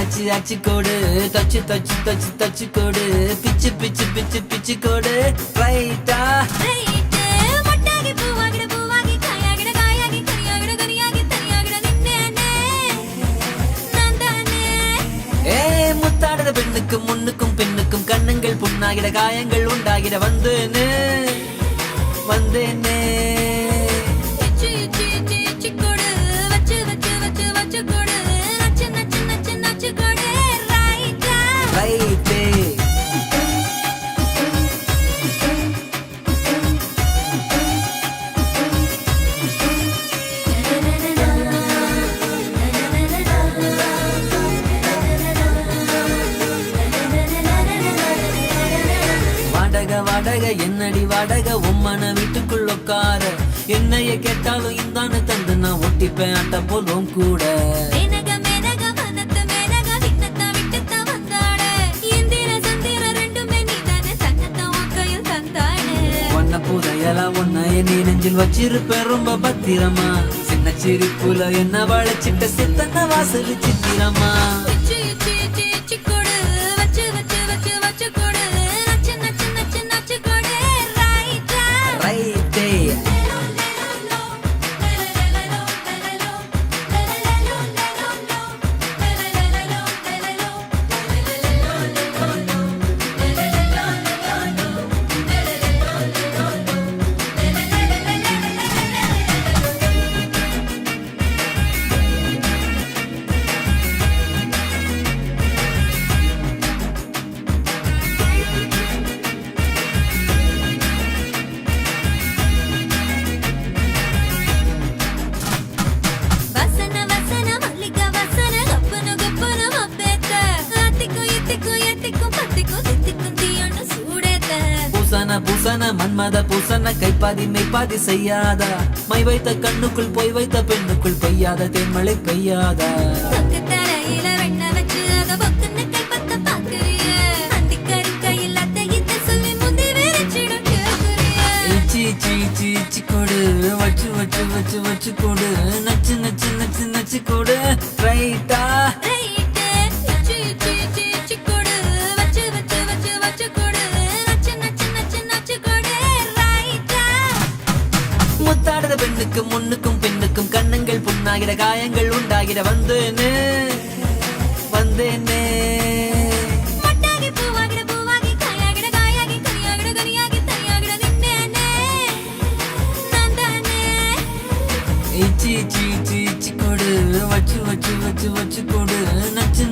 அச்சு அச்சு கோடு தச்சு தச்சு தச்சு தச்சு கோடு பிச்சு பிச்சு பிச்சு பிச்சு கோடு ரைட்டா முத்தாடுற பெண்ணுக்கும் முன்னுக்கும் பெண்ணுக்கும் கண்ணங்கள் புண்ணாகிட காயங்கள் உண்டாகிட வந்தேனே வந்தேனே ரைட்டே வாடகை என்னடி வாடகை உம்மன வீட்டுக்குள்ள உட்கார என்னைய கேட்டாலும் இந்தானு தந்து நான் ஒட்டிப்பேன் அட்ட போலும் கூட ஒன்ன புதையலாம் ஒன்னைய நீ நெஞ்சில் வச்சிருப்பேன் ரொம்ப பத்திரமா சின்ன சிரிப்புல என்ன வளைச்சிட்ட சித்தன வாசல் சித்திரமா பூசன மன்மத பூசன கைப்பாதி மெய்ப்பாதி செய்யாதா மை வைத்த கண்ணுக்குள் போய் வைத்த பெண்ணுக்குள் பெய்யாத தேன்மழை பெய்யாதா கொடு வச்சு வச்சு வச்சு வச்சு கொடு நச்சு நச்சு நச்சு நச்சு கொடு ரைட்டா முத்தாடுற பெண்ணுக்கும் முன்னுக்கும் பெண்ணுக்கும் கண்ணங்கள் புண்ணாகிட காயங்கள் உண்டாகிட வந்தேனே வந்தேனே கொடு வச்சு வச்சு வச்சு வச்சு கொடு நச்சு